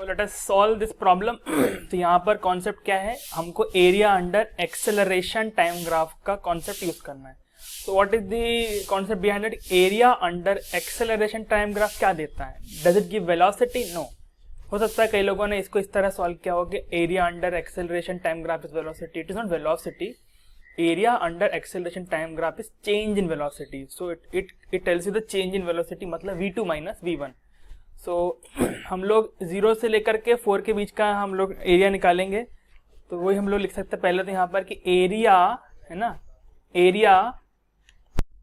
Late us solve this problem. तो यहाँ पर कॉन्सेप्ट क्या है, हमको area under acceleration time graph का कॉन्सेप्ट यूज करना है। तो what is the concept behind it? Area under acceleration time graph क्या देता है? Does it give velocity? No. हो सकता है कई लोगों ने इसको इस तरह सॉल्व किया हो कि area under acceleration time graph is velocity. It is not velocity. Area under acceleration time graph is change in velocity. So it tells you the change in velocity, मतलब v2 माइनस v1। सो हम लोग 0 से लेकर के 4 के बीच का हम लोग एरिया निकालेंगे। तो वही हम लोग लिख सकते हैं पहले तो यहाँ पर कि एरिया है ना, area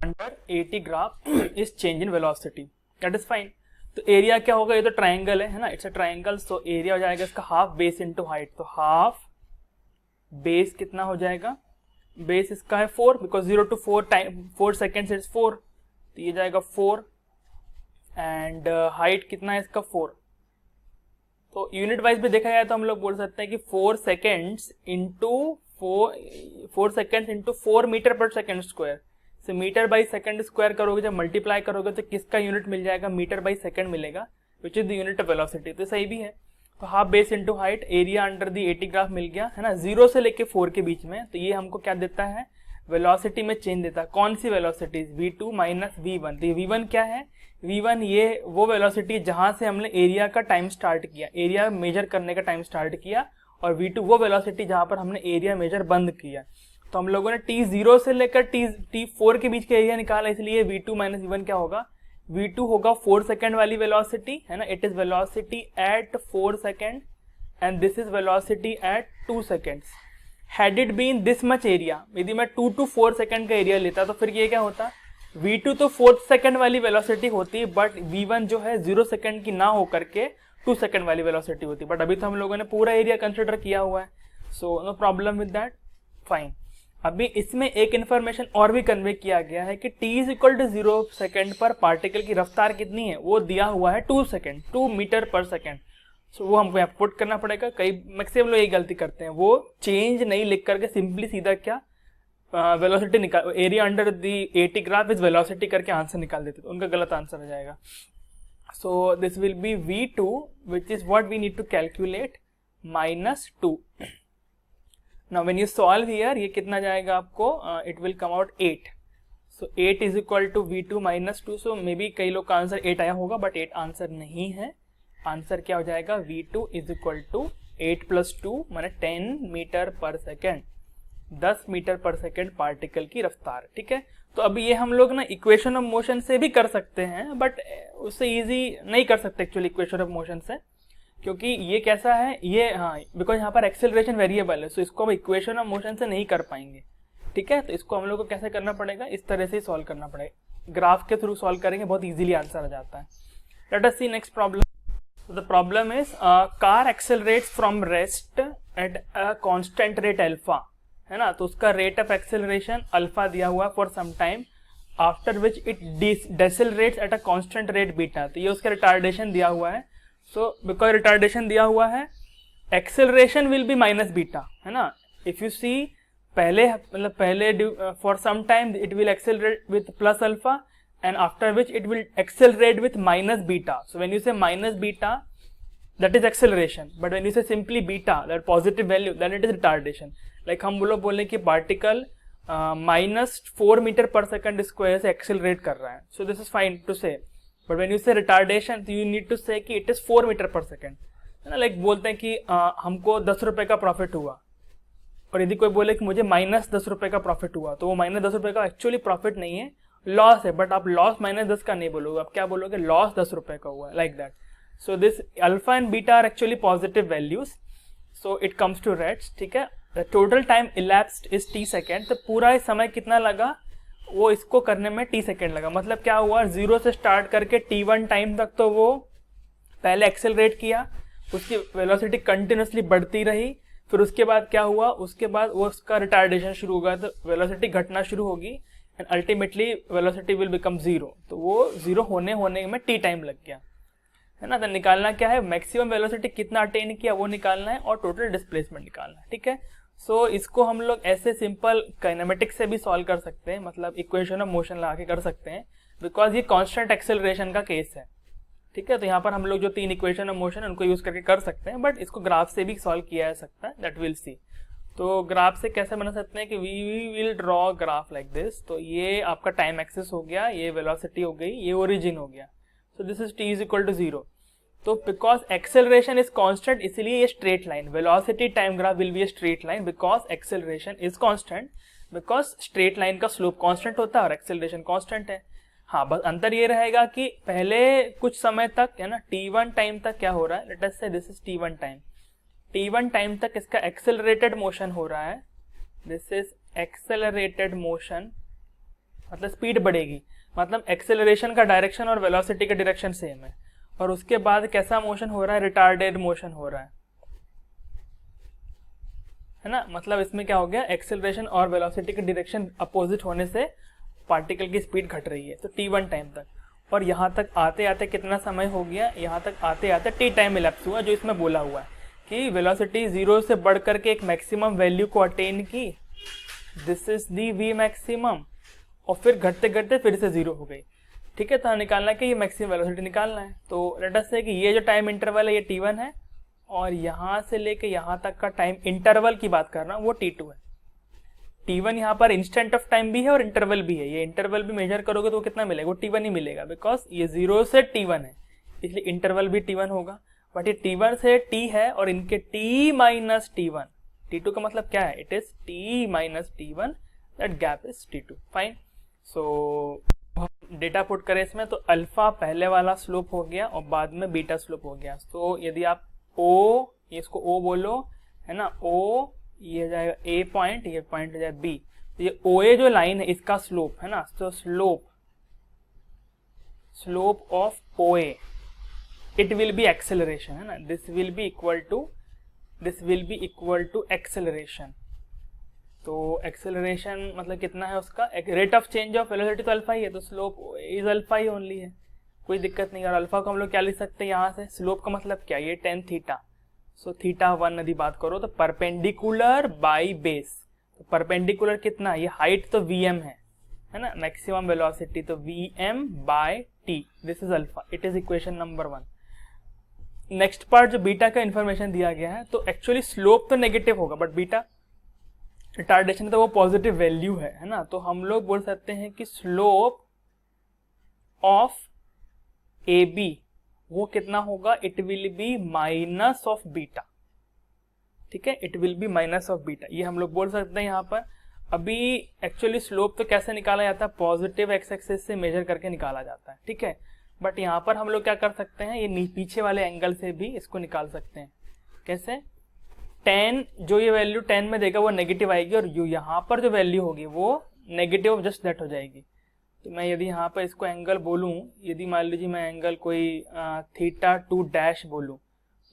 under 80 graph is change in velocity. That is fine. तो एरिया क्या होगा, ये तो ट्राइंगल है ना, it's a triangle. So area हो जाएगा इसका हाफ बेस इंटू हाइट। तो हाफ बेस कितना हो जाएगा, बेस इसका है 4, because 0 to 4 time 4 seconds is 4, तो ये जाएगा 4 एंड हाइट कितना है इसका 4। तो यूनिट वाइज भी देखा जाए तो हम लोग बोल सकते हैं कि 4 सेकेंड्स इंटू 4 मीटर पर सेकेंड स्क्वायर। से मीटर बाई सेकेंड स्क्वायर करोगे, जब मल्टीप्लाई करोगे तो किसका यूनिट मिल जाएगा, मीटर बाई सेकेंड मिलेगा, which is the unit of velocity. तो सही भी है। तो half base into height, area under the 80 graph मिल गया है ना, 0 से लेके 4 के बीच में। तो ये हमको क्या देता है, वेलोसिटी में चेंज देता है। कौन सी वेलोसिटी? v2 minus v1। तो v1 क्या है, v1 ये वो वेलोसिटी जहां से हमने एरिया का टाइम स्टार्ट किया, एरिया मेजर करने का टाइम स्टार्ट किया, और v2 वो वेलोसिटी जहां पर हमने एरिया मेजर बंद किया। तो हम लोगों ने t0 से लेकर t4 के बीच का एरिया निकाला, इसलिए v2 माइनस v1 क्या होगा, v2 होगा 4 सेकेंड वाली वेलोसिटी है ना, it is velocity at 4 second and this is velocity at 2 seconds. Had it been this much area, यदि मैं 2 to 4 सेकेंड का एरिया लेता तो फिर ये क्या होता, v2 तो 4 सेकेंड वाली वेलोसिटी होती, बट v1 जो है 0 सेकेंड की ना होकर के 2 सेकेंड वाली वेलोसिटी होती। बट अभी तो हम लोगों ने पूरा एरिया कंसिडर किया हुआ है, so no problem with that, fine. अभी इसमें एक इन्फॉर्मेशन और भी कन्वे किया गया है कि t is equal to 0 second पर पार्टिकल की रफ्तार कितनी है, वो दिया हुआ है 2 मीटर पर सेकेंड। सो वो हमको यहाँ पुट करना पड़ेगा। कई मैक्सिमम लोग यही गलती करते हैं, वो चेंज नहीं लिख करके सिंपली सीधा क्या वेलोसिटी निकाल, area under the 80 graph is velocity करके आंसर निकाल देते, तो उनका गलत आंसर हो जाएगा। So this will be v2 which is what we need to calculate minus 2। Now when you solve here, ये कितना जाएगा आपको, it will come out 8. So 8 is equal to v2 minus 2. So maybe कई लोग का answer 8 आया होगा, but 8 answer नहीं है। आंसर क्या हो जाएगा, v2 is equal to 8 plus 2 माने 10 मीटर पर सेकेंड, 10 मीटर पर सेकेंड पार्टिकल की रफ्तार। ठीक है, तो अभी ये हम लोग ना इक्वेशन ऑफ मोशन से भी कर सकते हैं, बट उससे इजी नहीं कर सकते एक्चुअली इक्वेशन ऑफ मोशन से, क्योंकि ये कैसा है, ये हाँ, बिकॉज यहाँ पर एक्सेलरेशन वेरिएबल है, सो इसको हम इक्वेशन ऑफ मोशन से नहीं कर पाएंगे। ठीक है, तो इसको हम लोग को कैसे करना पड़ेगा, इस तरह से ही सॉल्व करना पड़ेगा, ग्राफ के थ्रू सॉल्व करेंगे, बहुत इजीली आंसर आ जाता है। Let us see next problem. The problem is car accelerates from rest at a constant rate alpha, है ना, तो उसका रेट ऑफ एक्सेलरेशन अल्फा दिया हुआ for some time, after which it decelerates at a constant rate beta. तो ये उसका retardation दिया हुआ है। सो बिकॉज रिटार्डेशन दिया हुआ है, acceleration will be minus beta, है ना। इफ यू सी पहले मतलब पहले for some time it will accelerate with plus alpha and after which it will accelerate with minus beta. So when you say minus beta that is acceleration, but when you say simply beta that positive value that it is retardation. Like हम लोग बोले कि particle minus 4 metre पर second square से accelerate कर रहा है, so this is fine to say. But when you say retardation, you need to say कि इट इज 4 मीटर पर सेकेंड, है ना। लाइक बोलते हैं कि हमको 10 रुपए का प्रॉफिट हुआ, और यदि कोई बोले कि मुझे माइनस 10 रुपए का प्रॉफिट हुआ, तो वो माइनस 10 रुपए का एक्चुअली प्रॉफिट नहीं है, लॉस है, बट आप लॉस माइनस 10 का नहीं बोलोगे, आप क्या बोलोगे, लॉस 10 रुपए का हुआ, like that. So this alpha and beta are actually positive values, so it comes to rates. ठीक है, the total time elapsed is t second. तो पूरा समय कितना लगा, वो इसको करने में t सेकेंड लगा। मतलब क्या हुआ, 0 से स्टार्ट करके t1 टाइम तक तो वो पहले एक्सेलरेट किया, उसकी वेलोसिटी कंटिन्यूसली बढ़ती रही, फिर उसके बाद क्या हुआ, उसके बाद वो उसका रिटार्डेशन शुरू होगा, तो वेलोसिटी घटना शुरू होगी and ultimately velocity will become 0। तो वो 0 होने में t टाइम लग गया, है ना। तो निकालना क्या है, मैक्सिमम वेलोसिटी कितना अटेन किया वो निकालना है, और टोटल डिस्प्लेसमेंट निकालना है। ठीक है, सो इसको हम लोग ऐसे सिंपल काइनेमेटिक्स से भी सॉल्व कर सकते हैं, मतलब इक्वेशन ऑफ मोशन लगा के कर सकते हैं, बिकॉज ये कांस्टेंट एक्सेलरेशन का केस है। ठीक है, तो यहाँ पर हम लोग जो 3 इक्वेशन ऑफ मोशन उनको यूज करके कर सकते हैं, बट इसको ग्राफ से भी सॉल्व किया जा सकता है, दैट विल सी। तो ग्राफ से कैसे बना सकते हैं कि we will draw graph like this. तो ये आपका टाइम एक्सिस हो गया, ये वेलोसिटी हो गई, ये ओरिजिन हो गया। So this is t is equal to 0। तो बिकॉज एक्सेलरेशन इज कांस्टेंट, इसलिए ये straight line, velocity time graph will be a straight line because acceleration is constant, because straight line का स्लोप कांस्टेंट होता है और acceleration constant है। हाँ, बस अंतर ये रहेगा कि पहले कुछ समय तक है ना, t1 टाइम तक क्या हो रहा है, लेट अस से this is t1 time, t1 time तक इसका एक्सेलरेटेड मोशन हो रहा है, दिस इज एक्सेलरेटेड मोशन, मतलब स्पीड बढ़ेगी, मतलब एक्सेलरेशन का डायरेक्शन और वेलोसिटी का डायरेक्शन सेम है। और उसके बाद कैसा मोशन हो रहा है, रिटार्डेड मोशन हो रहा है ना, मतलब इसमें क्या हो गया, एक्सेलरेशन और वेलोसिटी के डायरेक्शन अपोजिट होने से पार्टिकल की स्पीड घट रही है। तो t1 टाइम तक, और यहाँ तक आते आते कितना समय हो गया, यहाँ तक आते आते t टाइम इलेप्स हुआ, जो इसमें बोला हुआ है कि वेलोसिटी 0 से बढ़ करके एक मैक्सिमम वैल्यू को अटेन की, this is the v maximum, और फिर घटते घटते फिर से 0 हो गई। ठीक है, तो निकालना है कि ये मैक्सिमम वेलोसिटी निकालना है। तो लेट अस से कि ये जो टाइम इंटरवल है ये t1 है, और यहाँ से लेके यहाँ तक का टाइम इंटरवल की बात कर रहा हूँ वो t2 है। t1 यहाँ पर इंस्टेंट ऑफ टाइम भी है और इंटरवल भी है, ये इंटरवल भी मेजर करोगे तो वो कितना मिलेगा, वो t1 ही मिलेगा, बिकॉज ये 0 से t1 है, इसलिए इंटरवल भी t1 होगा। बट ये t1 से t है और इनके t माइनस t1, t2 का मतलब क्या है, it is t minus t1, that gap is t2, fine. So data put करें इसमें, तो अल्फा पहले वाला स्लोप हो गया और बाद में बीटा स्लोप हो गया। तो यदि आप o, इसको o बोलो है ना, o ये हो जाएगा a पॉइंट, ये पॉइंट हो जाएगा b, तो ये OA जो लाइन है इसका स्लोप है ना, तो slope of OA it will be acceleration है ना, this will be equal to acceleration. तो एक्सेलरेशन मतलब कितना है उसका, rate of change of velocity तो अल्फा ही है, तो स्लोप इज अल्फा ही ओनली है, कोई दिक्कत नहीं। और अल्फा को हम लोग क्या लिख सकते हैं यहाँ से, स्लोप का मतलब क्या, ये tan थीटा। सो θ1 यदि बात करो तो परपेंडिकुलर बाई बेस, तो परपेंडिकुलर कितना, ये हाइट तो vm है ना, मैक्सिमम वेलोसिटी तो vm by t, this is alpha, it is equation number 1। Next part जो बीटा का इंफॉर्मेशन दिया गया है, तो एक्चुअली स्लोप तो नेगेटिव होगा बट बीटा रिटार्डेशन तो वो पॉजिटिव वैल्यू है ना, तो हम लोग बोल सकते हैं कि स्लोप ऑफ AB वो कितना होगा, it will be minus of beta. ठीक है, it will be minus of beta, ये हम लोग बोल सकते हैं यहाँ पर। अभी एक्चुअली स्लोप तो कैसे निकाला जाता है, पॉजिटिव एक्स एक्सिस से मेजर करके निकाला जाता है, ठीक है, बट यहाँ पर हम लोग क्या कर सकते हैं, ये पीछे वाले एंगल से भी इसको निकाल सकते हैं। कैसे, tan जो ये वैल्यू tan में देगा वो नेगेटिव आएगी, और यहाँ पर जो वैल्यू होगी वो नेगेटिव जस्ट दैट हो जाएगी। तो मैं यदि यहाँ पर इसको एंगल बोलूँ, यदि मान लीजिए मैं एंगल कोई θ2 डैश बोलूँ,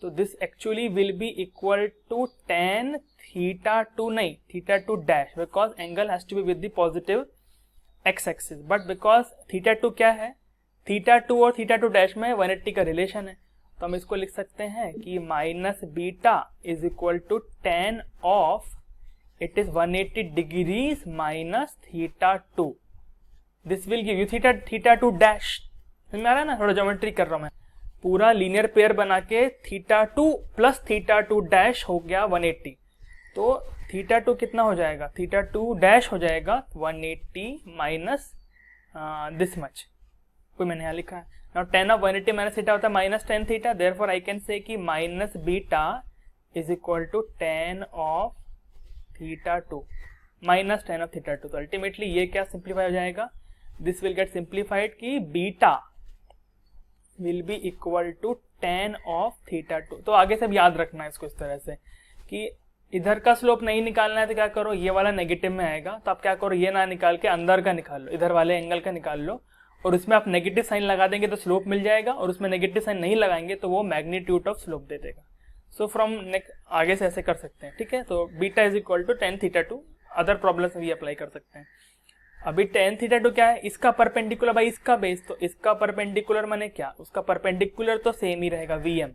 तो this actually will be equal to tan θ2 नहीं θ2 dash, because angle has to be with the positive x axis, but because θ2 क्या है, θ2 और θ2 डैश में 180 का रिलेशन है, तो हम इसको लिख सकते हैं कि minus beta is equal to tan of, it is 180 degrees minus θ2, this will give you θ2 dash. समझ में आ रहा है ना, थोड़ा ज्योमेट्री कर रहा हूं मैं, पूरा लीनियर पेयर बना के θ2 प्लस θ2 डैश हो गया 180, तो θ2 कितना हो जाएगा, θ2 डैश हो जाएगा 180 माइनस दिस मच, कोई मैंने यहाँ लिखा है। Now tan of 180 minus theta होता है minus tan theta, therefore I can say कि minus beta is equal to tan of θ2 minus tan of θ2। तो अल्टीमेटली ये क्या सिंप्लीफाई हो जाएगा, दिस विल गेट सिंप्लीफाइड कि beta will be equal to tan of θ2। तो आगे से याद रखना है इसको इस तरह से कि इधर का स्लोप नहीं निकालना है तो क्या करो, ये वाला नेगेटिव में आएगा, तो आप क्या करो, ये ना निकाल के अंदर का निकाल लो, इधर वाले एंगल का निकाल लो, और उसमें आप नेगेटिव साइन लगा देंगे तो स्लोप मिल जाएगा, और उसमें नेगेटिव साइन नहीं लगाएंगे तो वो मैग्नीट्यूड ऑफ स्लोप दे देगा। सो फ्रॉम आगे से ऐसे कर सकते हैं, ठीक है। तो beta is equal to tan θ2, other problems भी अप्लाई कर सकते हैं। अभी tan θ2 क्या है, इसका परपेंडिकुलर बाई इसका बेस, तो इसका परपेंडिकुलर माने क्या, उसका परपेंडिकुलर तो सेम ही रहेगा vm,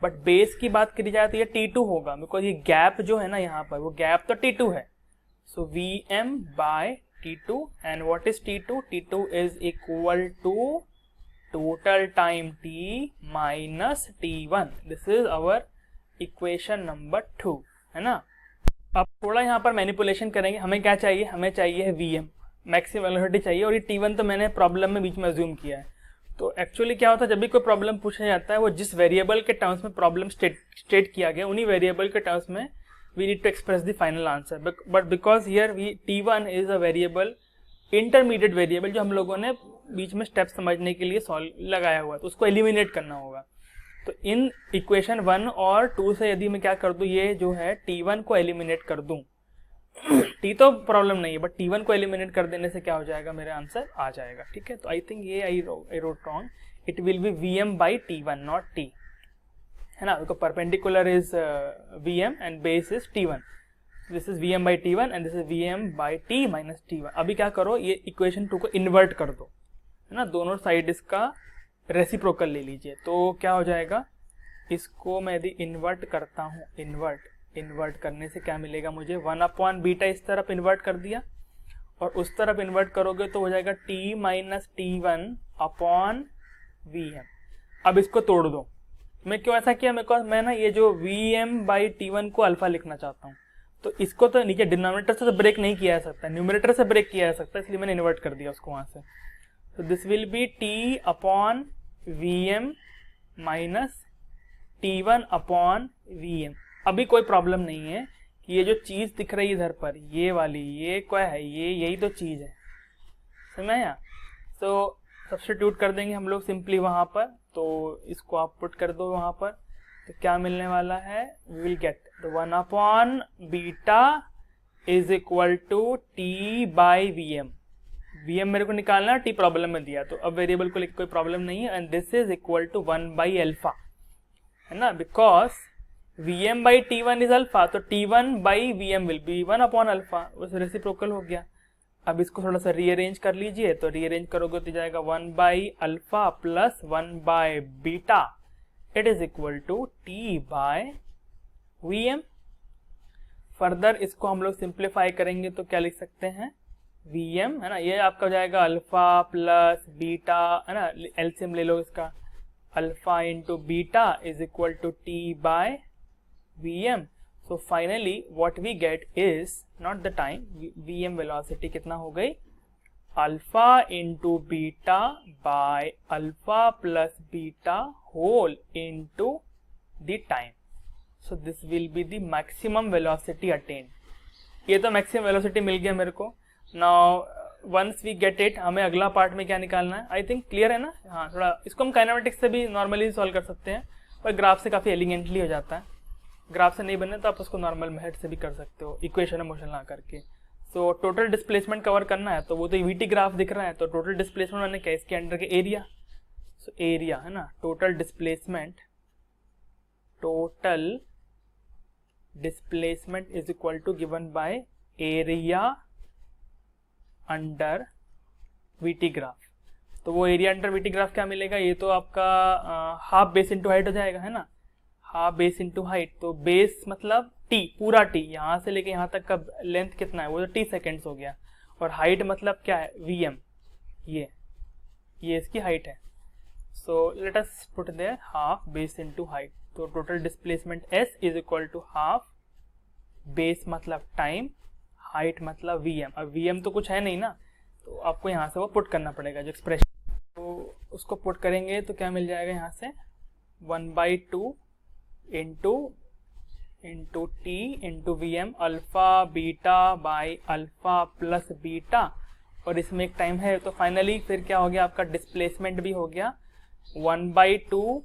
बट बेस की बात करी जाए तो ये t2 होगा, बिकॉज ये गैप जो है ना यहाँ पर, वो गैप तो t2 है, so vm by t2, and what is t2 is equal to total time t minus t1। This is our equation number 2, है ना। अब थोड़ा यहाँ पर मैनिपुलेशन करेंगे। हमें क्या चाहिए, हमें चाहिए Vm, मैक्सिमम वेलोसिटी चाहिए, और ये T1 तो मैंने प्रॉब्लम में बीच में अज्यूम किया है। तो एक्चुअली क्या होता है, जब भी कोई प्रॉब्लम पूछा जाता है, वो जिस वेरिएबल के टर्म्स में प्रॉब्लम स्टेट किया गया, उन्हीं वेरिएबल के टर्म्स में we need to express the final answer. But because here T1 is a variable, intermediate variable, जो हम लोगों ने बीच में स्टेप समझने के लिए सॉल्व लगाया हुआ है, तो उसको एलिमिनेट करना होगा। तो इन इक्वेशन 1 और 2 से यदि मैं क्या कर दूं, ये जो है T1 को एलिमिनेट कर दूं, T तो प्रॉब्लम नहीं है, बट T1 को एलिमिनेट कर देने से क्या हो जाएगा, मेरा आंसर आ जाएगा। ठीक है, तो आई थिंक ये I wrote wrong, it will B Vm by T1 not T, है ना, because perpendicular is Vm and base is T1। This is Vm by T1 and this is Vm by T minus T1। अभी क्या करो, ये equation 2 को invert कर दो, है ना, दोनों साइड इसका रेसिप्रोकल ले लीजिए। तो क्या हो जाएगा, इसको मैं यदि इन्वर्ट करता हूँ, इन्वर्ट करने से क्या मिलेगा मुझे, 1/बीटा इस तरफ इन्वर्ट कर दिया, और उस तरफ इन्वर्ट करोगे तो हो जाएगा t minus T1 upon Vm। अब इसको तोड़ दो। मैं क्यों ऐसा किया, मैं ना ये जो Vm बाई T1 को अल्फा लिखना चाहता हूँ, तो इसको तो नीचे डिनोमिनेटर से तो ब्रेक नहीं किया जा सकता, न्यूमरेटर से ब्रेक किया जा सकता है, इसलिए मैंने इन्वर्ट कर दिया उसको वहां से। तो this will B t upon Vm minus T1 upon Vm। अभी कोई प्रॉब्लम नहीं है कि ये जो चीज दिख रही है इधर पर, ये वाली, ये क्या है, ये यही तो चीज है, समझ में आया। तो सब्स्टिट्यूट कर देंगे हम लोग सिंपली वहां पर, तो इसको आप पुट कर दो वहां पर, तो क्या मिलने वाला है, वी विल गेट 1/बीटा is equal to t by Vm। Vm मेरे को निकालना, t प्रॉब्लम में दिया, तो अब वेरिएबल को लेकर कोई प्रॉब्लम नहीं है, and this is equal to 1/अल्फा, है ना, because Vm by T1 is alpha, तो T1 by Vm will be 1/अल्फा, उस रेसिप्रोकल हो गया। अब इसको थोड़ा सा रीअरेंज कर लीजिए, तो रीअरेंज करोगे तो जाएगा 1/अल्फा प्लस 1/बीटा, it is equal to t by Vm। Further इसको हम लोग सिंप्लीफाई करेंगे तो क्या लिख सकते हैं, Vm, है ना, ये आपका हो जाएगा अल्फा प्लस बीटा, है ना, एलसीएम ले लो इसका, alpha into beta is equal to t by Vm। So finally what we get is not the time, Vm velocity कितना हो गई, alpha into beta by alpha plus beta whole into the time. So this will be the maximum velocity attain. ये तो maximum velocity मिल गया मेरे को। Now once we get it, हमें अगला पार्ट में क्या निकालना है, आई थिंक क्लियर है ना। हाँ, थोड़ा इसको हम काइनेमेटिक्स से भी नॉर्मली सॉल्व कर सकते हैं, पर ग्राफ से काफ़ी एलिगेंटली हो जाता है। ग्राफ से नहीं बने तो आप उसको नॉर्मल मेथड से भी कर सकते हो, इक्वेशन और मोशन ला करके। सो टोटल डिस्प्लेसमेंट कवर करना है, तो वो तो वीटी ग्राफ दिख रहा है, तो टोटल डिस्प्लेसमेंट मैंने क्या, इसके अंडर के एरिया, सो एरिया, है ना, total displacement is equal to given by area under VT graph. तो वो एरिया अंडर वीटी ग्राफ क्या मिलेगा, ये तो आपका हाफ बेस इंटू हाइट हो जाएगा, है ना, हाफ बेस इंटू हाइट। तो बेस मतलब टी, पूरा टी, यहाँ से लेके यहाँ तक का लेंथ कितना है, वो तो टी सेकेंड्स हो गया, और हाइट मतलब क्या है, Vm, ये इसकी हाइट है। So let us put there half base into height. तो total displacement S is equal to half base मतलब टाइम, हाइट मतलब Vm। अब Vm तो कुछ है नहीं ना, तो आपको यहाँ से वो पुट करना पड़ेगा जो एक्सप्रेशन, तो उसको पुट करेंगे तो क्या मिल जाएगा यहाँ से, 1/2 into T into Vm alpha beta by alpha plus beta, और इसमें एक टाइम है, तो फाइनली फिर क्या हो गया, आपका डिस्प्लेसमेंट भी हो गया 1/2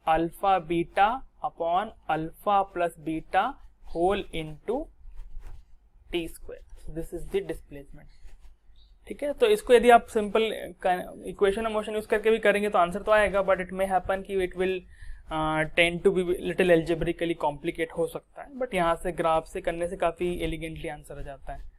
alpha beta upon alpha plus beta whole into T square. This is the displacement. ठीक है, तो इसको यदि आप simple equation of motion use करके भी करेंगे तो आंसर तो आएगा, बट इट मे हैपन कि it will tend to be little algebraically complicate हो सकता है, बट यहाँ से ग्राफ से करने से काफ़ी एलिगेंटली आंसर आ जाता है।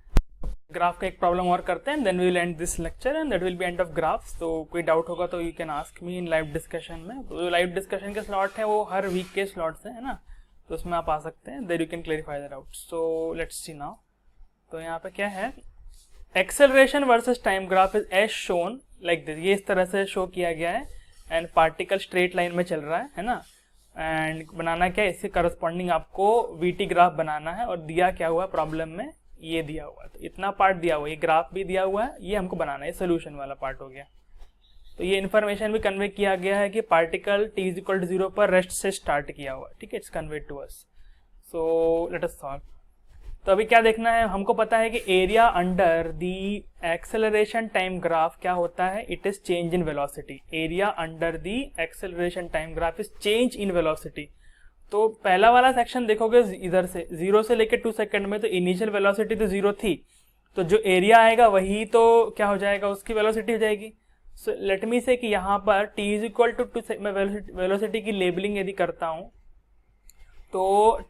ग्राफ का एक प्रॉब्लम और करते हैं, then we will end this lecture and that will be end of graphs. तो कोई डाउट होगा तो you can ask me in live discussion में। तो जो लाइव डिस्कशन के स्लॉट हैं वो हर वीक के स्लॉट्स हैं, है ना, तो उसमें आप आ सकते हैं, then you can clarify the doubt. So let's see now. तो यहाँ पे क्या है, acceleration versus time graph is as shown like this, ये इस तरह से शो किया गया है एंड पार्टिकल स्ट्रेट लाइन में चल रहा है ना। एंड बनाना क्या है, इससे करस्पॉन्डिंग आपको वीटी ग्राफ बनाना है, और दिया क्या हुआ प्रॉब्लम में, ये दिया हुआ है, तो इतना पार्ट दिया हुआ है, ये ग्राफ भी दिया हुआ है, ये हमको बनाना है, सोल्यूशन वाला पार्ट हो गया। तो ये इन्फॉर्मेशन भी कन्वे किया गया है कि particle t is equal to 0 पर रेस्ट से स्टार्ट किया हुआ, ठीक है, it's conveyed to us. So let us solve. तो अभी क्या देखना है, हमको पता है कि area under the acceleration time graph क्या होता है, it is change in velocity. Area under the acceleration time graph is change in velocity. तो पहला वाला सेक्शन देखोगे इधर से 0 से लेकर 2 सेकंड में, तो इनिशियल वेलोसिटी तो 0 थी, तो जो एरिया आएगा वही तो क्या हो जाएगा, उसकी वेलोसिटी हो जाएगी। सो लेट मी से कि यहाँ पर t इज इक्वल टू 2, मैं वेलोसिटी की लेबलिंग यदि करता हूँ तो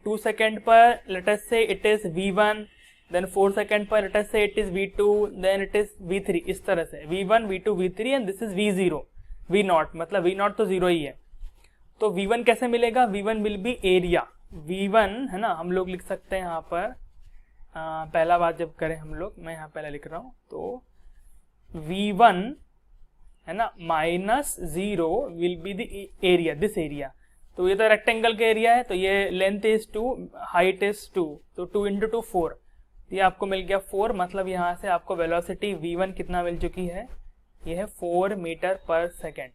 2 सेकेंड पर let us say it is v1, then 4 second पर let us say it is v2, then it is v3, इस तरह से v1 v2 v3 and this is v0 v0, मतलब v0 तो 0 ही है। तो v1 कैसे मिलेगा, v1 will be area, v1 है ना, हम लोग लिख सकते हैं यहाँ पर पहला बात जब करें हम लोग, मैं यहाँ पहले लिख रहा हूँ, तो v1 है ना minus 0 will be the area, this area. तो ये तो रेक्टेंगल का एरिया है, तो ये लेंथ इज 2, हाइट इज 2, तो 2 इंटू 2 4, ये आपको मिल गया 4, मतलब यहाँ से आपको वेलोसिटी v1 कितना मिल चुकी है, ये है 4 मीटर पर सेकेंड।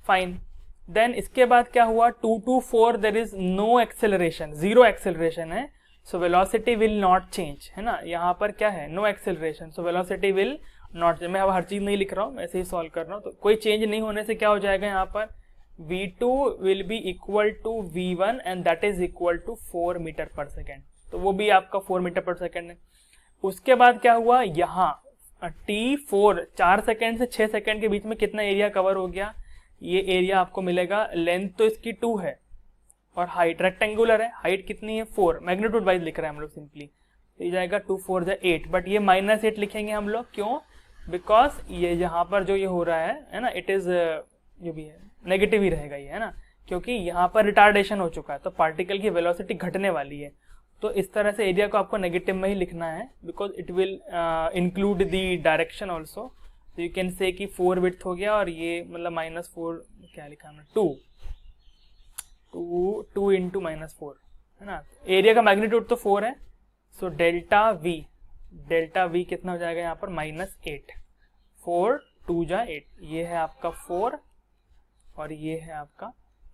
फाइन, देन इसके बाद क्या हुआ, 2 to 4 there is no acceleration, 0 acceleration है, so velocity will not change, है ना, यहाँ पर क्या है, no acceleration, so velocity will not change. मैं अब हर चीज नहीं लिख रहा हूँ, मैं ऐसे ही सॉल्व कर रहा हूँ, तो कोई चेंज नहीं होने से क्या हो जाएगा, यहाँ पर v2 will be equal to v1 and that is equal to 4 metre पर सेकेंड, तो वो भी आपका 4 मीटर पर सेकेंड है। उसके बाद क्या हुआ, यहाँ t4 4 सेकेंड से 6 सेकेंड के बीच में कितना एरिया कवर हो गया, ये एरिया आपको मिलेगा, लेंथ तो इसकी 2 है और हाइट रेक्टेंगुलर है, हाइट कितनी है 4, मैग्नीट्यूड वाइज लिख रहे हैं हम लोग सिंपली, तो ये जाएगा 2 4 8, बट ये -8 लिखेंगे हम लोग, क्यों, बिकॉज ये यहाँ पर जो ये हो रहा है ना, इट इज जो भी है नेगेटिव ही रहेगा ये, है ना, क्योंकि यहाँ पर रिटार्डेशन हो चुका है, तो पार्टिकल की वेलोसिटी घटने वाली है, तो इस तरह से एरिया को आपको नेगेटिव में ही लिखना है, because it will include the direction also. तो यू कैन से कि 4 विड्थ हो गया, और ये मतलब -4 क्या लिखा हमने, 2 इंटू -4, है ना, एरिया का मैग्नीट्यूड तो 4 है, सो डेल्टा वी कितना हो जाएगा यहाँ पर -8, 4 2 जा 8, ये है आपका 4 और ये है आपका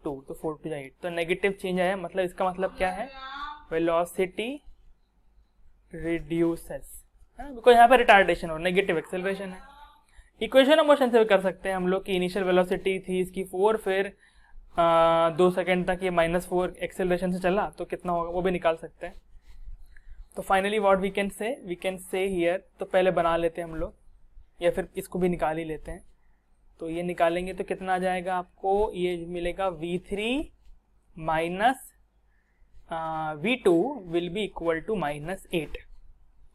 2, तो 4 2 8, तो नेगेटिव चेंज आया, मतलब इसका मतलब क्या है, वेलोसिटी रिड्यूसेस, है, बिकॉज यहाँ पर रिटार्डेशन और नेगेटिव एक्सेलरेशन है। इक्वेशन ऑफ मोशन से भी कर सकते हैं हम लोग कि इनिशियल वेलोसिटी थी इसकी 4, फिर 2 सेकेंड तक ये -4 एक्सेलरेशन से चला, तो कितना होगा वो भी निकाल सकते हैं। तो finally what we can say here, तो पहले बना लेते हैं हम लोग, या फिर इसको भी निकाल ही लेते हैं, तो ये निकालेंगे तो कितना आ जाएगा आपको, ये मिलेगा v3 minus v2 will be equal to -8,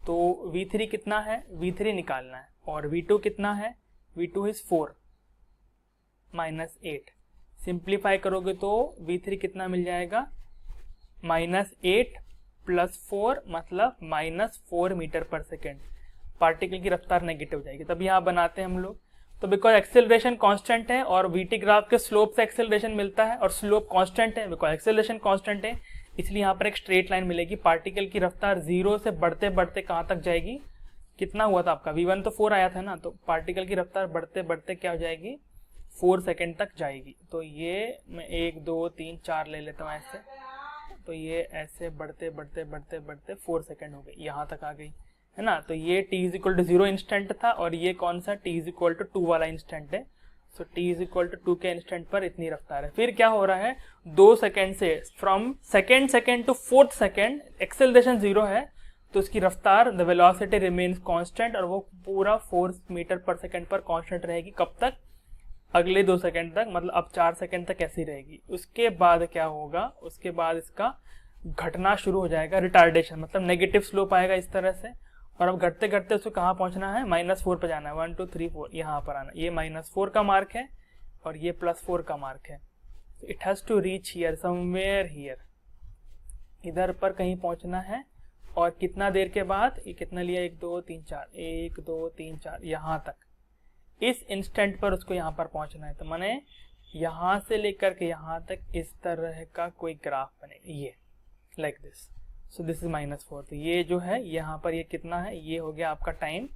तो v3 कितना है, v3 निकालना है, और v2 कितना है, v2 इज 4 -8, सिंप्लीफाई करोगे तो v3 कितना मिल जाएगा, -8 + 4 मतलब -4 मीटर पर सेकेंड, पार्टिकल की रफ्तार नेगेटिव हो जाएगी। तब यहाँ बनाते हैं हम लोग, तो बिकॉज एक्सेलरेशन कांस्टेंट है और वीटी ग्राफ के स्लोप से एक्सेलरेशन मिलता है, और स्लोप कांस्टेंट है, बिकॉज एक्सेलरेशन कांस्टेंट है, इसलिए यहाँ पर एक स्ट्रेट लाइन मिलेगी। पार्टिकल की रफ्तार 0 से बढ़ते बढ़ते कहाँ तक जाएगी, कितना हुआ था आपका, v1 तो 4 आया था ना, तो पार्टिकल की रफ्तार बढ़ते बढ़ते क्या हो जाएगी, 4 सेकेंड तक जाएगी। तो ये मैं 1 2 3 4 ले लेता हूँ ऐसे, तो ये ऐसे बढ़ते बढ़ते बढ़ते बढ़ते 4 सेकेंड हो गई, यहाँ तक आ गई, है ना। तो ये t is equal to 0 instant था, और ये कौन सा t इज इक्वल टू 2 वाला इंस्टेंट है, सो t इज इक्वल टू 2 के इंस्टेंट पर इतनी रफ्तार है। फिर क्या हो रहा है, 2 सेकेंड से from second to 4th second acceleration 0 है, तो उसकी रफ्तार द वेलोसिटी रिमेन्स कांस्टेंट, और वो पूरा 4 मीटर पर सेकेंड पर कांस्टेंट रहेगी, कब तक, अगले 2 सेकेंड तक, मतलब अब 4 सेकेंड तक ऐसी रहेगी। उसके बाद क्या होगा, उसके बाद इसका घटना शुरू हो जाएगा, रिटार्डेशन, मतलब नेगेटिव स्लोप आएगा इस तरह से, और अब घटते घटते उसको कहाँ पहुंचना है, -4 पे जाना है, 1 2 3 4 यहाँ पर आना, ये -4 का मार्क है और ये +4 का मार्क है, it has to reach here, somewhere here, इधर पर कहीं पहुंचना है, और कितना देर के बाद, ये कितना लिया, 1 2 3 4, 1 2 3 4 यहाँ तक, इस इंस्टेंट पर उसको यहाँ पर पहुंचना है। तो माने यहाँ से लेकर के यहाँ तक इस तरह का कोई ग्राफ बनेगा, ये like this. So this is -4। तो ये जो है यहाँ पर ये कितना है, ये हो गया आपका time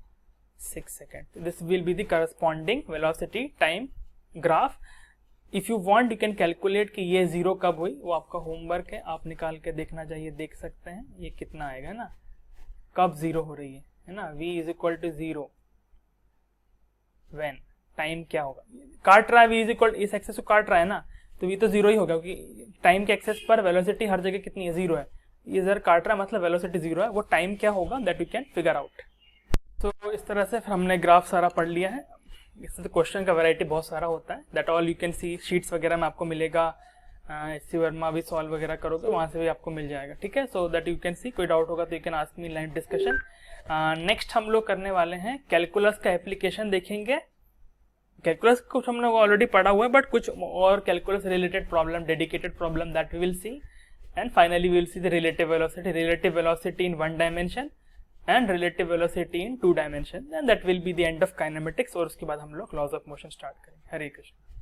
6 second. This will be the corresponding velocity time graph. If you want you can calculate कि ये 0 कब हुई, वो आपका होमवर्क है, आप निकाल के देखना चाहिए, देख सकते हैं ये कितना आएगा ना, कब 0 हो रही है ना। v is equal to 0 when, time क्या होगा, काट रहा है v इज इक्वल, इस एक्सेस को काट रहा है ना, तो v तो 0 ही होगा, क्योंकि टाइम के एक्सेस पर वेलोसिटी हर जगह कितनी है, 0 है। ये इधर काट रहा है मतलब वेलोसिटी 0 है, वो टाइम क्या होगा that you can figure out. तो इस तरह से हमने ग्राफ सारा पढ़ लिया है। इससे तो क्वेश्चन का वैरायटी बहुत सारा होता है, that all you can see, sheets वगैरह में आपको मिलेगा, SC वर्मा भी सॉल्व वगैरह करोगे वहाँ से भी आपको मिल जाएगा, ठीक है। So that you can see, कोई डाउट होगा तो you can ask me live discussion. Next हम लोग करने वाले हैं कैलकुलस का एप्लीकेशन देखेंगे। कैलकुलस कुछ हम लोग ऑलरेडी पढ़ा हुआ है, बट कुछ और calculus related problem, dedicated problem that we will see, and finally we will see the relative velocity in 1 dimension and relative velocity in 2 dimension, and that will be the end of kinematics। और उसके बाद हम लोग laws of motion start करेंगे। हरे कृष्ण।